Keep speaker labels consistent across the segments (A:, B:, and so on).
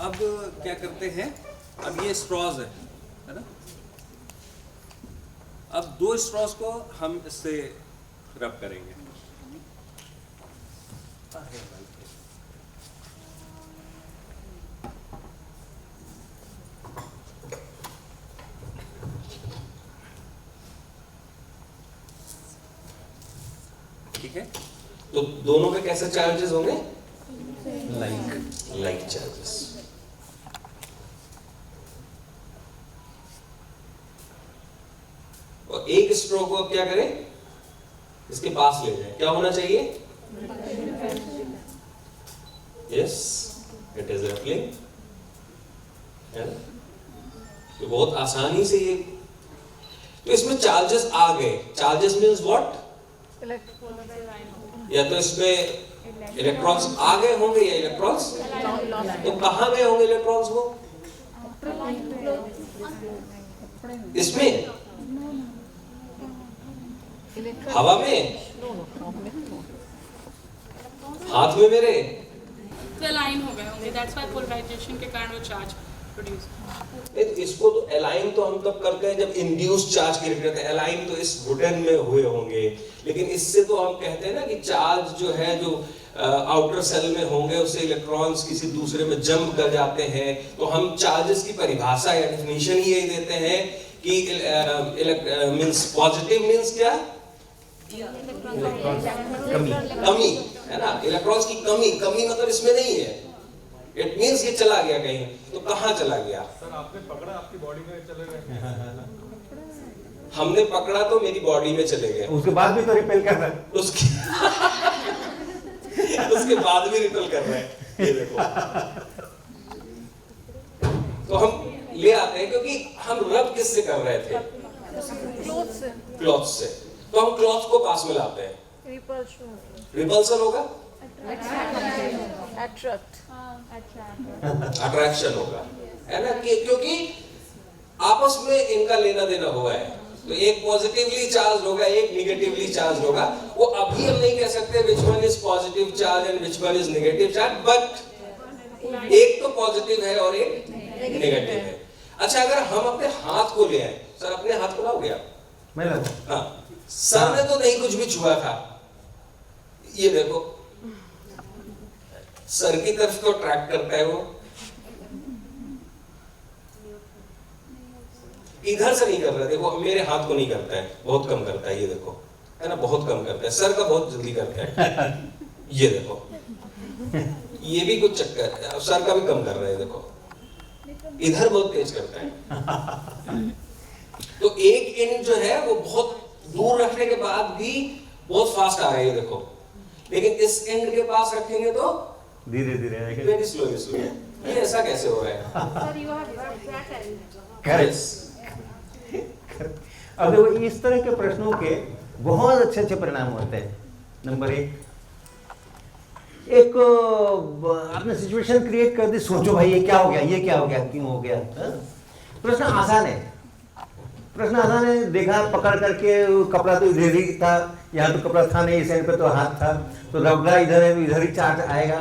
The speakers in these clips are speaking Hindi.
A: अब क्या करते हैं, अब ये स्ट्रॉज है ना। अब 2 स्ट्रॉज को हम इससे रब करेंगे। ठीक है,
B: तो दोनों पे कैसे चार्जेस होंगे?
A: Like
B: charges. और एक स्ट्रो को अब क्या करें, इसके पास ले जाए, क्या होना चाहिए? यस, इट इज रिपलिंग, है ना। तो बहुत आसानी से ये, तो इसमें चार्जेस आ गए। Charges means what? या तो इसमें इलेक्ट्रॉन्स आ गए होंगे या इलेक्ट्रॉन्स, तो कहां गए होंगे इलेक्ट्रॉन्स? वो इसमें हवा में, हाथ में मेरे,
C: तो अलाइन हो गए होंगे, दैट्स व्हाई पोलराइजेशन के कारण वो चार्ज प्रोड्यूस।
B: इसको तो अलाइन तो हम तब करते हैं जब इंड्यूस चार्ज क्रिएट करते हैं। अलाइन तो इस बुटेन में हुए होंगे, लेकिन इससे तो हम कहते हैं ना कि चार्ज जो है, जो आउटर सेल में होंगे, उससे इलेक्ट्रॉन्स किसी दूसरे में जंप कर जाते हैं। तो हम चार्जेस की परिभाषा या डेफिनेशन ही यही देते हैं कि मींस पॉजिटिव मींस क्या? कमी, है ना। इलेक्ट्रॉन्स की कमी मतलब इसमें नहीं है। इट मींस ये चला गया कहीं, तो कहां चला गया?
D: सर आपने पकड़ा, आपकी बॉडी में चले गए।
B: हमने पकड़ा तो मेरी बॉडी में चले गए,
E: उसके बाद भी तो रिपेल कर रहा है।
B: उसके बाद भी रिपेल कर रहे हैं, ये देखो। तो हम ले आते हैं, क्योंकि हम रब किससे कर रहे थे? क्लॉथ से। तो हम क्लॉथ को पास में लाते हैं, रिपल्सन होगा, अट्रैक्शन होगा, है ना। क्योंकि आपस में इनका लेना देना हुआ है। तो एक पॉजिटिवली चार्ज होगा, एक निगेटिवली चार्ज होगा। वो अभी हम नहीं कह सकते which one is positive charge and which one is negative charge, but एक तो पॉजिटिव है और एक नेगेटिव है। अच्छा, अगर हम अपने हाथ को ले आए, सर अपने हाथ को लाओगे आप?
E: मैं लाऊं?
B: हाँ, सर ने तो नहीं कुछ भी छुआ था, ये देखो सर की तरफ तो ट्रैक करता है, वो इधर से नहीं कर रहा। देखो मेरे हाथ को नहीं करता है, बहुत कम करता है, ये देखो, है ना, बहुत कम करता है। सर का बहुत जल्दी करता है, ये देखो, ये भी कुछ चक्कर है। सर का भी कम कर रहा है, देखो इधर बहुत तेज करता है। तो एक इंच जो है वो बहुत दूर रखने के बाद भी बहुत फास्ट आ रहा है, ये देखो। लेकिन इस एंड के पास रखेंगे तो
E: धीरे धीरे
B: वेरी स्लो। ये ऐसा कैसे हो रहा है?
E: अब देखो, इस तरह के प्रश्नों के बहुत अच्छे अच्छे परिणाम होते हैं। नंबर एक आपने सिचुएशन क्रिएट कर दी, सोचो भाई ये क्या हो गया, ये क्या हो गया, क्यों हो गया। प्रश्न आसान है, प्रश्न आसान है। देखा पकड़ करके, कपड़ा तो इधर ही था, यहाँ तो कपड़ा था नहीं, इस साइड पे तो हाथ था, तो रबड़ा इधर है तो इधर ही चार्ज आएगा।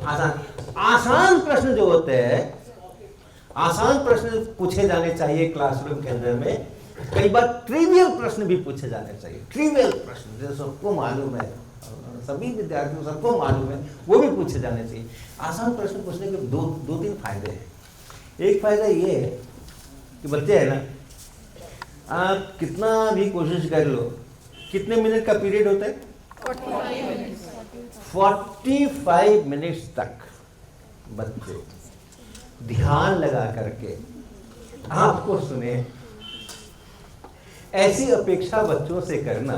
E: आसान प्रश्न जो होते हैं, आसान प्रश्न पूछे जाने चाहिए क्लासरूम के अंदर में। कई बार ट्रिवियल प्रश्न भी पूछे जाने चाहिए। ट्रिवियल प्रश्न जो सबको मालूम है, सभी विद्यार्थियों सबको मालूम है, वो भी पूछे जाने चाहिए। आसान प्रश्न पूछने के दो तीन फायदे हैं। एक फायदा ये है कि बच्चे है ना, आप कितना भी कोशिश कर लो, कितने मिनट का पीरियड होता है? 45 मिनट्स तक बच्चे ध्यान लगा करके आपको सुने। ऐसी अपेक्षा बच्चों से करना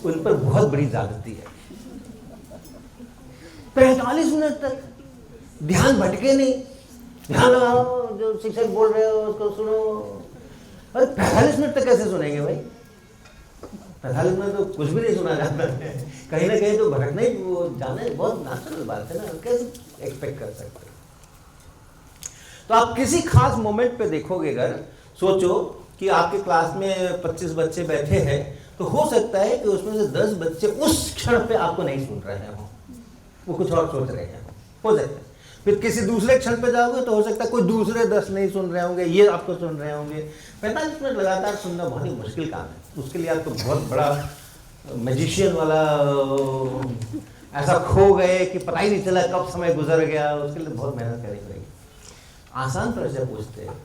E: उन पर बहुत बड़ी ज्यादती है। 45 मिनट तक ध्यान भटके नहीं, ध्यान लगाओ, जो शिक्षक बोल रहे हो उसको सुनो। अरे 45 मिनट तक कैसे सुनेंगे भाई? 45 मिनट तो कुछ भी नहीं सुना जाता है, कहीं ना कहीं तो भटकना ही, वो जाने बहुत नेचुरल बात है ना, कैसे एक्सपेक्ट कर सकते हो। तो आप किसी खास मोमेंट पे देखोगे, अगर सोचो कि आपके क्लास में 25 बच्चे बैठे हैं, तो हो सकता है कि उसमें से 10 बच्चे उस क्षण पे आपको नहीं सुन रहे हैं, वो कुछ और सोच रहे हैं, हो सकता है। फिर किसी दूसरे क्षण पे जाओगे तो हो सकता है कोई दूसरे 10 नहीं सुन रहे होंगे, ये आपको सुन रहे होंगे। 45 मिनट लगातार सुनना बहुत ही मुश्किल काम है। उसके लिए आपको बहुत बड़ा मैजिशियन वाला ऐसा खो गए कि पता ही नहीं चला कब समय गुजर गया, उसके लिए बहुत मेहनत करनी पड़ेगी। आसान प्रश्न पूछते हैं,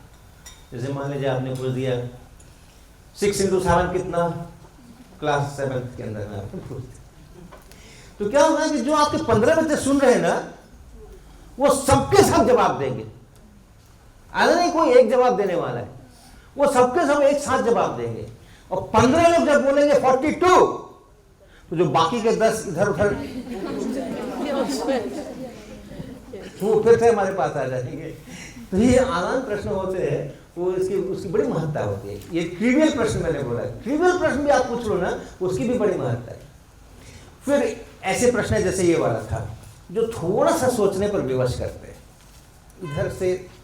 E: जैसे मान लीजिए आपने पूछ दिया 6 into 7 कितना, क्लास 7 के अंदर में आपने पूछ दिया, तो क्या होगा कि जो आपके 15 बच्चे सुन रहे हैं ना, वो सबके सब जवाब देंगे। ऐसा नहीं कोई एक जवाब देने वाला है, वो सबके सब एक साथ जवाब देंगे। और 15 लोग जब बोलेंगे 42, तो जो बाकी के 10 इधर उधर वो फिर से हमारे पास आ जाएंगे। तो ये आसान प्रश्न होते हैं, वो उसकी बड़ी महत्ता होती है। ये ट्रिवियल प्रश्न मैंने बोला है, ट्रिवियल प्रश्न भी आप पूछ लो ना, उसकी भी बड़ी महत्ता है। फिर ऐसे प्रश्न है जैसे ये वाला था, जो थोड़ा सा सोचने पर विवश करते हैं,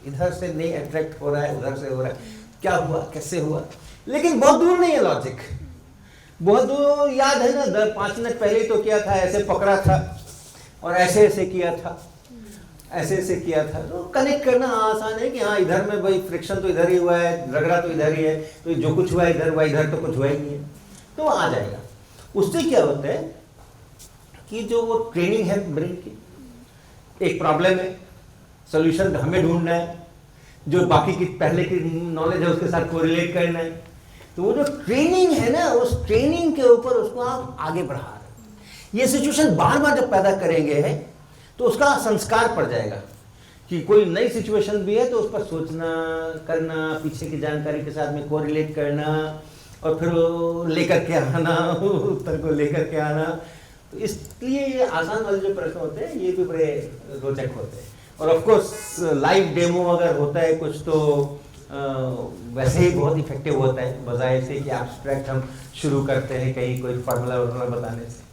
E: इधर से नहीं अट्रैक्ट हो रहा है, उधर से हो रहा है, क्या हुआ, कैसे हुआ, लेकिन बहुत दूर नहीं है लॉजिक, बहुत दूर। याद है ना 5 मिनट पहले तो किया था, ऐसे पकड़ा था और ऐसे ऐसे किया था, ऐसे ऐसे किया था। तो कनेक्ट करना आसान है कि हाँ इधर में भाई फ्रिक्शन तो इधर ही हुआ है, रगड़ा तो इधर ही है, तो जो कुछ हुआ इधर हुआ, इधर तो कुछ हुआ ही नहीं है, तो आ जाएगा। उससे क्या होता है कि जो वो ट्रेनिंग है ब्रेन की, एक प्रॉब्लम है, सॉल्यूशन हमें ढूंढना है, जो बाकी की पहले की नॉलेज है उसके साथ कोरिलेट करना है। तो वो जो ट्रेनिंग है ना, उस ट्रेनिंग के ऊपर उसको आप आगे बढ़ा रहे हैं। ये सिचुएशन बार बार जब पैदा करेंगे तो उसका संस्कार पड़ जाएगा कि कोई नई सिचुएशन भी है तो उस पर सोचना, करना, पीछे की जानकारी के साथ में कोरिलेट करना और फिर लेकर के आना, उत्तर को लेकर के आना। तो इसलिए ये आसान वाले जो प्रश्न होते हैं ये भी बड़े रोचक होते हैं। और ऑफ कोर्स लाइव डेमो अगर होता है कुछ तो वैसे ही बहुत इफेक्टिव होता है, बजाय से कि एब्स्ट्रैक्ट हम शुरू करते हैं कहीं कोई फार्मूला बताने से।